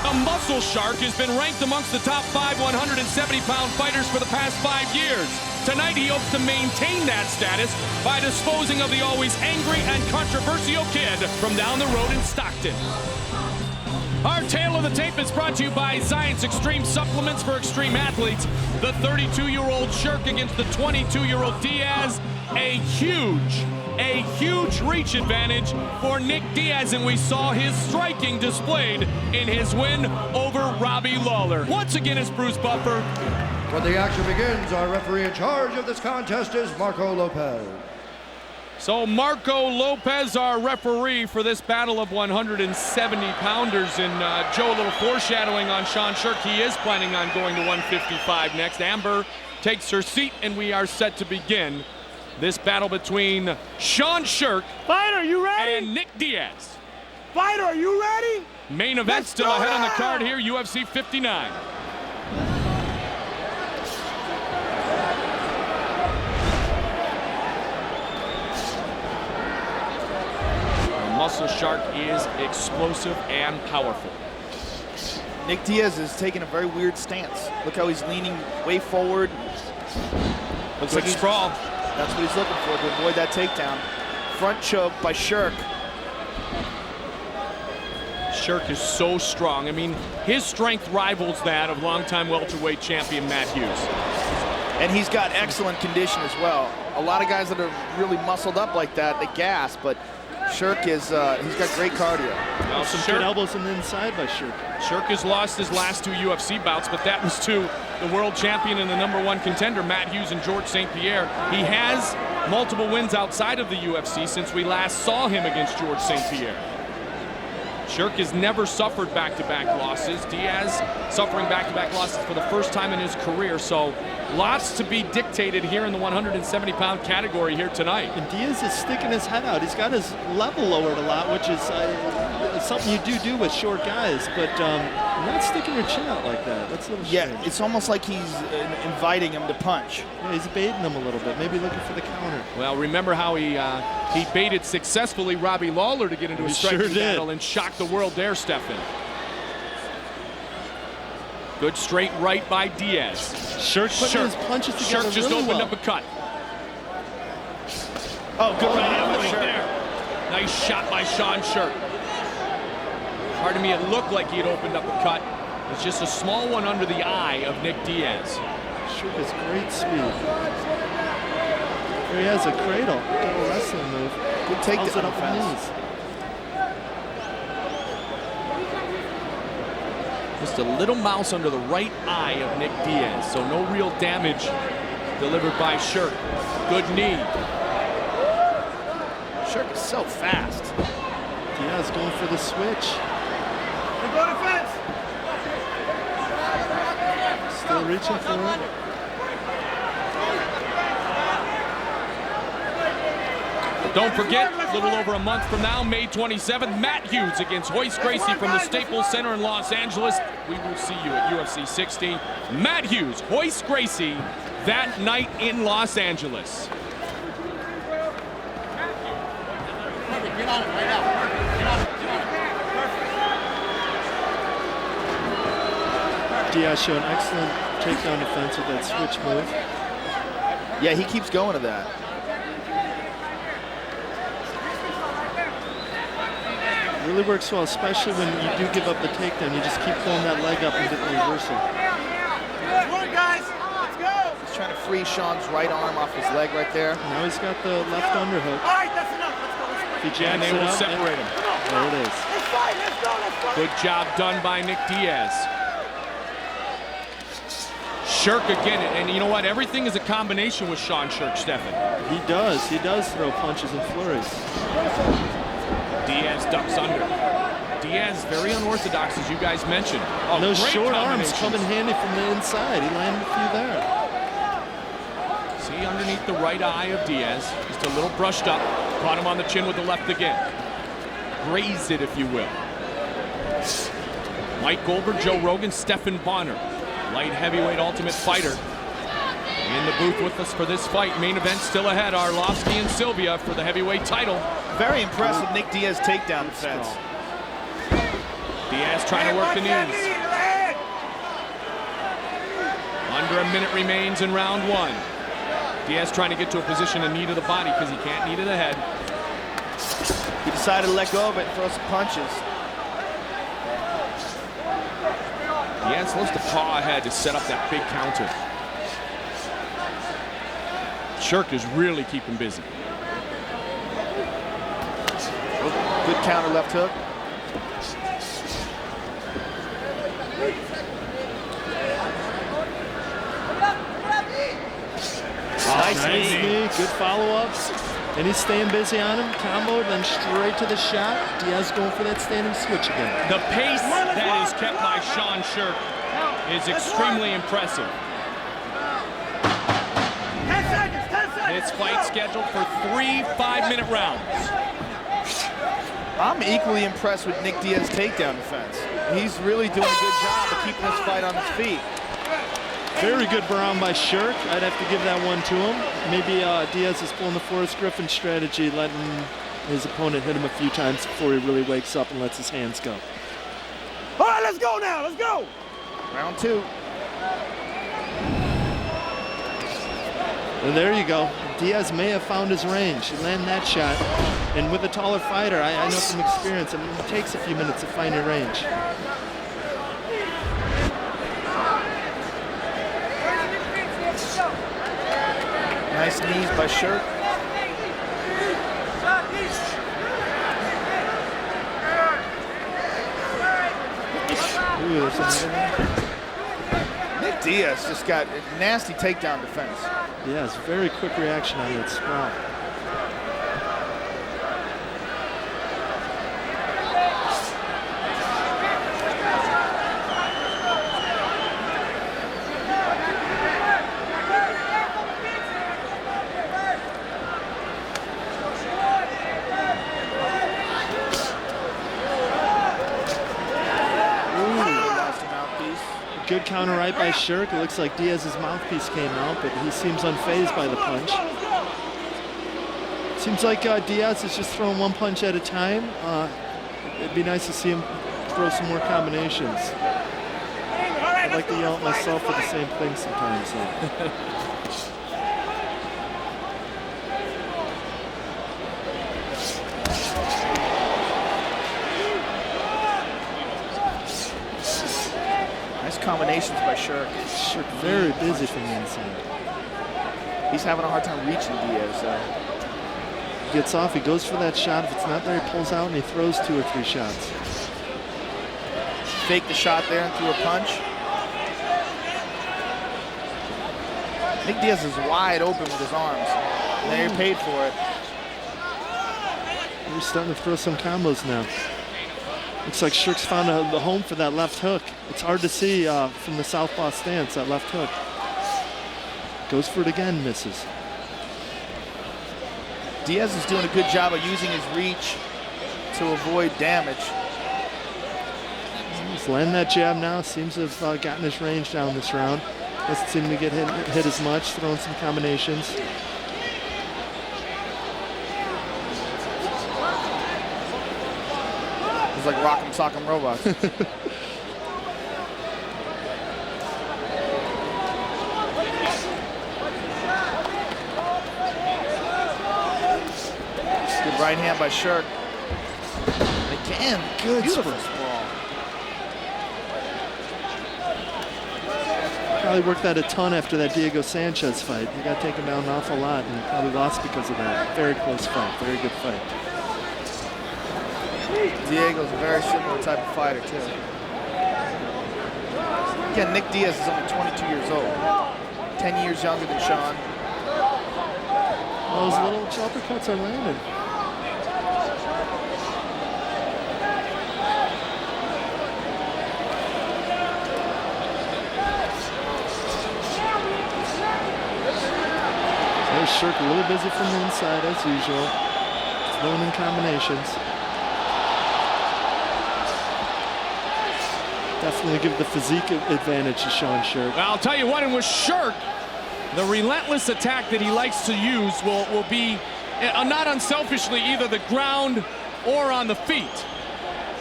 The Muscle Shark has been ranked amongst the top 5 170-pound fighters for the past 5 years. Tonight, he hopes to maintain that status by disposing of the always angry and controversial kid from down the road in Stockton. Our tale of the tape is brought to you by Science Extreme Supplements for Extreme Athletes. The 32-year-old Sherk against the 22-year-old Diaz. A huge reach advantage for Nick Diaz, and we saw his striking displayed in his win over Robbie Lawler. Once again, it's Bruce Buffer. When the action begins, our referee in charge of this contest is Marco Lopez. So Marco Lopez, our referee for this battle of 170-pounders. And Joe, a little foreshadowing on Sean Sherk. He is planning on going to 155 next. Amber takes her seat, and we are set to begin this battle between Sean Sherk Fighter, you ready? and Nick Diaz. Fighter, are you ready? Main event still ahead on the card here, UFC 59. The Muscle Shark is explosive and powerful. Nick Diaz is taking a very weird stance. Look how he's leaning way forward. Looks like sprawl. That's what he's looking for, to avoid that takedown. Front choke by Sherk. Sherk is so strong. I mean, his strength rivals that of longtime welterweight champion Matt Hughes. And he's got excellent condition as well. A lot of guys that are really muscled up like that, they gas, but Sherk is, he's got great cardio. Well, Some good elbows on the inside by Sherk. Sherk has lost his last 2 UFC bouts, but that was to the world champion and the #1 contender, Matt Hughes and George St. Pierre. He has multiple wins outside of the UFC since we last saw him against George St. Pierre. Sherk has never suffered back-to-back losses. Diaz suffering back-to-back losses for the first time in his career, so lots to be dictated here in the 170-pound category here tonight. And Diaz is sticking his head out. He's got his level lowered a lot, which is something you do with short guys, but not sticking your chin out like that. That's a little strange. Yeah, it's almost like he's inviting him to punch. Yeah, he's baiting him a little bit, maybe looking for the counter. Well, remember how he baited successfully Robbie Lawler to get into a striking battle and shocked the world there, Stefan. Good straight right by Diaz. Sherk putting his punches together Sherk just really opened well. up a cut. Oh, good right Right there. Nice shot by Sean Sherk. Pardon me, it looked like he had opened up a cut. It's just a small one under the eye of Nick Diaz. Sherk has great speed. Here he has a cradle, little wrestling move. Good takedown It up the knees. Just a little mouse under the right eye of Nick Diaz, so no real damage delivered by Sherk. Good knee. Sherk is so fast. Diaz going for the switch. Still reaching for it. Don't forget, a little over a month from now, May 27th, Matt Hughes against Royce Gracie from the Staples Center in Los Angeles. We will see you at UFC 60. Matt Hughes, Royce Gracie, that night in Los Angeles. Diaz showed excellent takedown defense with that switch move. Yeah, he keeps going to that. Really works well, especially when you do give up the takedown. You just keep pulling that leg up and get the reversal. Come on, guys. Let's go. He's trying to free Sean's right arm off his leg right there. Now he's got the left underhook. All right, that's enough. Let's go. He jacks And they it will up, separate him. There it is. Let's fight. Let's go. Let's go. Good job done by Nick Diaz. Sherk again, and you know what? Everything is a combination with Sean Sherk, Stefan. He does throw punches and flurries. Diaz ducks under. Diaz very unorthodox, as you guys mentioned. Oh, And those great short arms combinations. come in handy from the inside. He landed a few there. See underneath the right eye of Diaz, just a little brushed up. Caught him on the chin with the left again. Grazed it, if you will. Mike Goldberg, Joe Rogan, Stephan Bonner, light heavyweight Ultimate Fighter, in the booth with us for this fight. Main event still ahead. Arlovsky and Sylvia for the heavyweight title. Very impressed with Nick Diaz's takedown defense. Diaz trying to work the knees. Under a minute remains in round one. Diaz trying to get to a position of knee to the body because he can't knee to the head. He decided to let go of it and throw some punches. Diaz loves to paw ahead to set up that big counter. Sherk is really keeping busy. Good counter left hook. Nice knee, good follow-ups. And he's staying busy on him. Combo, then straight to the shot. Diaz going for that standing switch again. The pace that is kept by Sherk is extremely impressive. This fight scheduled for 3 5-minute rounds. I'm equally impressed with Nick Diaz's takedown defense. He's really doing a good job of keeping this fight on his feet. Very good round by Sherk. I'd have to give that one to him. Maybe Diaz is pulling the Forrest Griffin strategy, letting his opponent hit him a few times before he really wakes up and lets his hands go. All right, let's go now. Let's go. Round two. And there you go. Diaz may have found his range. He landed that shot. And with a taller fighter, I know from experience, I mean, it takes a few minutes to find your range. Nice knees by Sherk. Ooh, there's another one. Nick Diaz just got a nasty takedown defense. Yeah, it's very quick reaction on that sprawl. Good counter right by Sherk. It looks like Diaz's mouthpiece came out, but he seems unfazed by the punch. Seems like Diaz is just throwing one punch at a time. It'd be nice to see him throw some more combinations. I'd like to yell at myself for the same thing sometimes. So. Combinations by Sherk. Sherk very busy from the inside. He's having a hard time reaching Diaz. Gets off, he goes for that shot. If it's not there, he pulls out and he throws 2 or 3 shots. Fake the shot there and threw a punch. Nick Diaz is wide open with his arms. And there he paid for it. He's starting to throw some combos now. Looks like Sherk's found the home for that left hook. It's hard to see from the southpaw stance, that left hook. Goes for it again, misses. Diaz is doing a good job of using his reach to avoid damage. He's landing that jab now. Seems to have gotten his range down this round. Doesn't seem to get hit as much, throwing some combinations. Like Rock'em Sock'em Robots. Good right hand by Sherk. Again, good beautiful sprawl. Probably worked that a ton after that Diego Sanchez fight. He got taken down an awful lot and probably lost because of that. Very close fight, very good fight. Diego's a very similar type of fighter, too. Again, Nick Diaz is only 22 years old. 10 years younger than Sean. Those little chopper cuts are landing. There's Sherk a little busy from the inside, as usual. Throwing in combinations. Definitely give the physique advantage to Sean Sherk. Well, I'll tell you what, and with Sherk, the relentless attack that he likes to use will be, not unselfishly, either the ground or on the feet.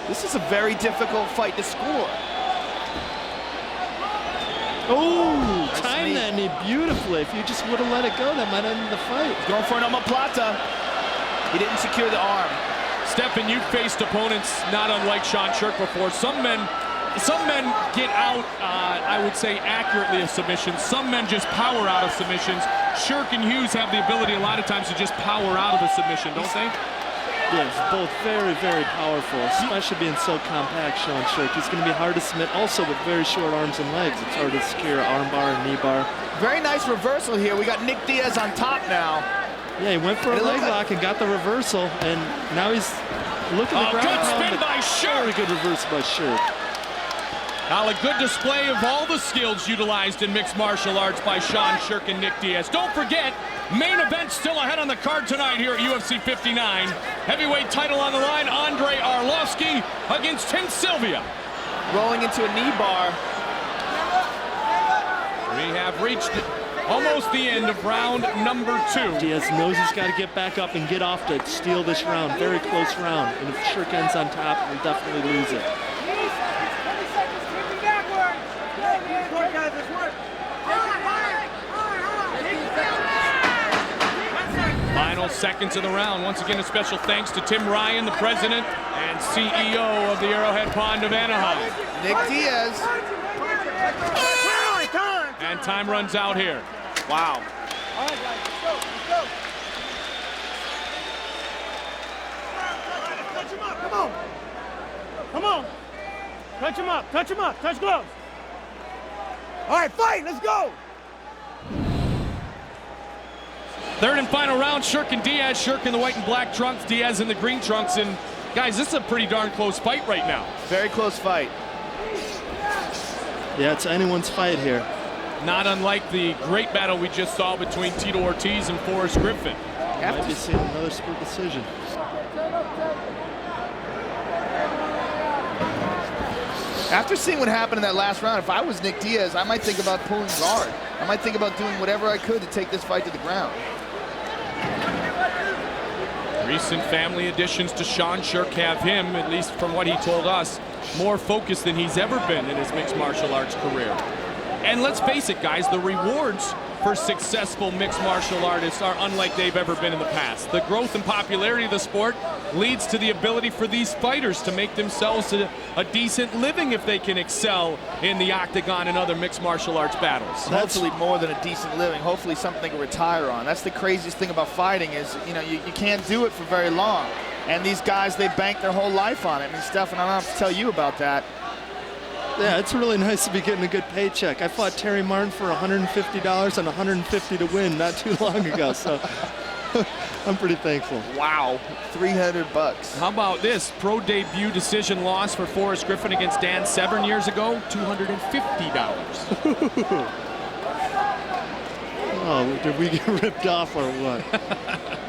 This is a very difficult fight to score. Oh, Nice timed knee. that knee beautifully. If you just would have let it go, that might have ended the fight. Going for an omoplata. He didn't secure the arm. Stephen, you've faced opponents not unlike Sean Sherk before. Some men get out, I would say, accurately of submissions. Some men just power out of submissions. Sherk and Hughes have the ability a lot of times to just power out of a submission, don't they? Yes, both very, very powerful, especially being so compact, Sean Sherk. He's going to be hard to submit, also with very short arms and legs. It's hard to secure arm bar and knee bar. Very nice reversal here. We got Nick Diaz on top now. Yeah, he went for a leg lock and got the reversal, and now he's looking to grab good the spin by Sherk. Very good reversal by Sherk. Now a good display of all the skills utilized in mixed martial arts by Sean Sherk and Nick Diaz. Don't forget, main event still ahead on the card tonight here at UFC 59. Heavyweight title on the line, Andrei Arlovski against Tim Sylvia. Rolling into a knee bar. We have reached almost the end of round number 2. Diaz knows he's got to get back up and get off to steal this round. Very close round. And if Sherk ends on top, he'll definitely lose it. Final seconds of the round. Once again, a special thanks to Tim Ryan, the president and CEO of the Arrowhead Pond of Anaheim. Nick Diaz. And time runs out here. Wow. All right, guys, let's go, let's go. Touch him up, come on. Come on. Touch him up, touch him up, touch gloves. All right, fight, let's go. Third and final round, Sherk and Diaz. Sherk in the white and black trunks, Diaz in the green trunks. And guys, this is a pretty darn close fight right now. Very close fight. Yeah, it's anyone's fight here. Not unlike the great battle we just saw between Tito Ortiz and Forrest Griffin. Might be seeing another split decision. After seeing what happened in that last round, if I was Nick Diaz, I might think about pulling guard. I might think about doing whatever I could to take this fight to the ground. Recent family additions to Sean Sherk have him, at least from what he told us, more focused than he's ever been in his mixed martial arts career. And let's face it, guys, the rewards for successful mixed martial artists are unlike they've ever been in the past. The growth and popularity of the sport leads to the ability for these fighters to make themselves a decent living if they can excel in the octagon and other mixed martial arts battles. Hopefully more than a decent living. Hopefully something they can retire on. That's the craziest thing about fighting is, you know, you can't do it for very long. And these guys, they bank their whole life on it. I mean, Stefan, I don't have to tell you about that. Yeah, it's really nice to be getting a good paycheck. I fought Terry Martin for $150 and $150 to win not too long ago, so I'm pretty thankful. Wow, 300 bucks. How about this? Pro debut decision loss for Forrest Griffin against Dan Severn years ago, $250. Oh, did we get ripped off or what?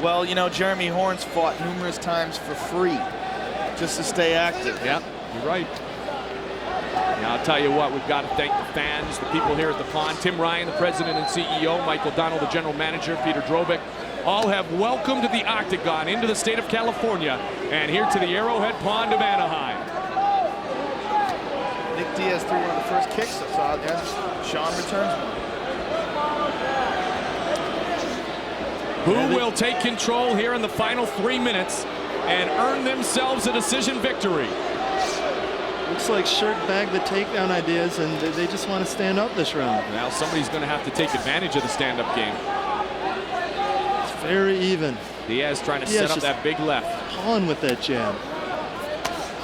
Well, you know, Jeremy Horns fought numerous times for free just to stay active. Yep, you're right. Now, I'll tell you what, we've got to thank the fans, the people here at the pond. Tim Ryan, the president and CEO, Mike O'Donnell, the general manager, Peter Drobick, all have welcomed the octagon into the state of California and here to the Arrowhead Pond of Anaheim. Nick Diaz threw one of the first kicks I saw there. Sean returns one. Who will take control here in the final 3 minutes and earn themselves a decision victory? Looks like Sherk bagged the takedown ideas, and they just want to stand up this round. Now somebody's going to have to take advantage of the stand-up game. It's very even. Diaz trying to Diaz set up that big left. Pawing with that jab.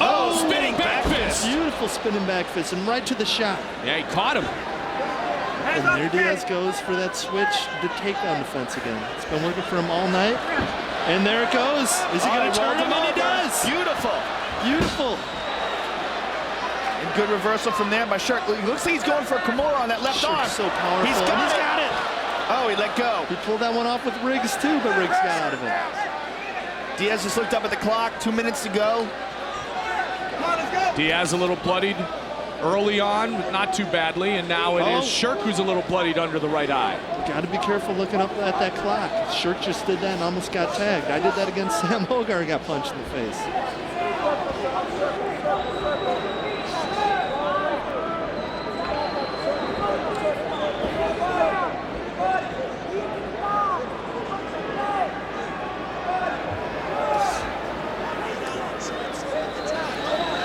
Oh, spinning back fist. Beautiful spinning back fist, and right to the shot. Yeah, he caught him. And there Diaz goes for that switch to takedown defense again. It's been working for him all night. And there it goes. Is he going to turn him? And he does. Beautiful. Beautiful. And good reversal from there by Sherk. Looks like he's going for a Kimura on that left arm. So powerful. He's got it. Oh, he let go. He pulled that one off with Riggs too, but Riggs got out of it. Diaz just looked up at the clock. 2 minutes to go. Come on, let's go. Diaz a little bloodied. Early on, not too badly, and now it is Sherk who's a little bloodied under the right eye. Got to be careful looking up at that clock. Sherk just did that and almost got tagged. I did that against Sam Hogar and got punched in the face.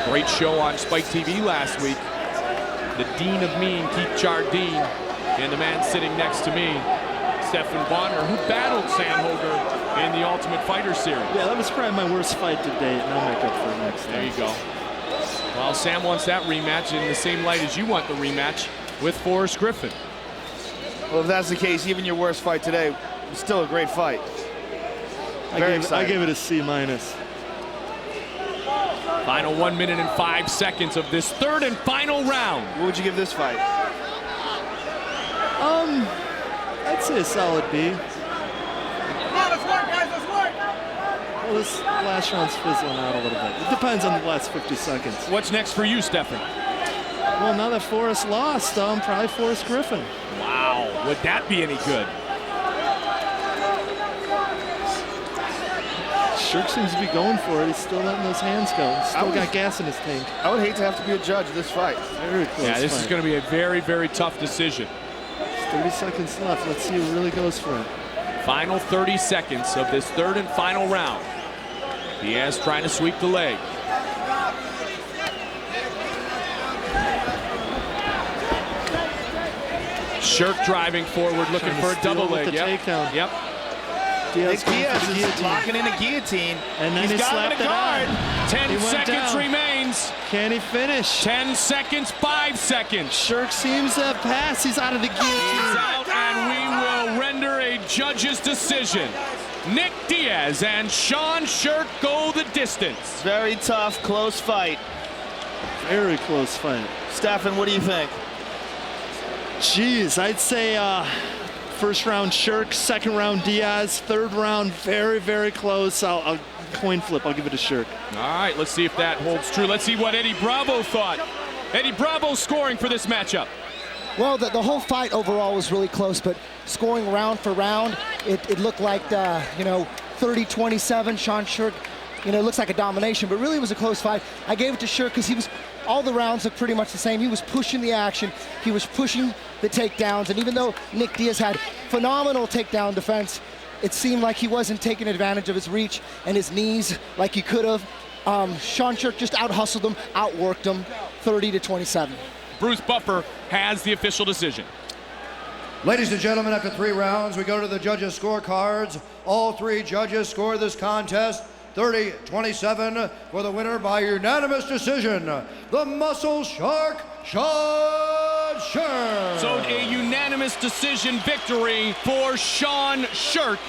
Great show on Spike TV last week. The Dean of Mean, Keith Jardine, and the man sitting next to me, Stephan Bonner, who battled Sam Hogar in the Ultimate Fighter series. Yeah, that was probably my worst fight to date, and I'll make up for it next time. There you go. Well, Sam wants that rematch in the same light as you want the rematch with Forrest Griffin. Well, if that's the case, even your worst fight today was still a great fight. I gave it a C-. Final 1 minute and 5 seconds of this third and final round. What would you give this fight? I'd say a solid B. Come on, let's work, guys, let's work. Well, this last round's fizzling out a little bit. It depends on the last 50 seconds. What's next for you, Stephan? Well, now that Forrest lost, probably Forrest Griffin. Wow, would that be any good? Sherk seems to be going for it. He's still letting those hands go. Still got gas in his tank. I would hate to have to be a judge of this fight. Very close Yeah, this fight. is going to be a very, very tough decision. 30 seconds left. Let's see who really goes for it. Final 30 seconds of this third and final round. Diaz trying to sweep the leg. Sherk driving forward, looking for a double leg. Takedown. Yep. Diaz is locking in a guillotine. And then He's he got him slapped in a it guard. on. 10 seconds down. remains. Can he finish? 10 seconds, 5 seconds. Sherk seems to have passed. He's out of the He's guillotine. out, and we will render a judge's decision. Nick Diaz and Sean Sherk go the distance. Very tough, close fight. Very close fight. Stephan, what do you think? Jeez, I'd say first round Sherk, second round Diaz, third round very, very close. I'll coin flip. I'll give it to Sherk. All right, let's see if that holds true. Let's see what Eddie Bravo thought. Eddie Bravo scoring for this matchup. Well, the whole fight overall was really close, but scoring round for round, it looked like, 30-27. Sean Sherk, it looks like a domination, but really it was a close fight. I gave it to Sherk because all the rounds looked pretty much the same. He was pushing the action. He was pushing the takedowns, and even though Nick Diaz had phenomenal takedown defense, it seemed like he wasn't taking advantage of his reach and his knees like he could have. Sean Sherk just out-hustled him, outworked him, 30-27. Bruce Buffer has the official decision. Ladies and gentlemen, after 3 rounds, we go to the judges' scorecards. All 3 judges score this contest 30-27 for the winner by unanimous decision, the Muscle Shark, Sean Sherk. So a unanimous decision victory for Sean Sherk.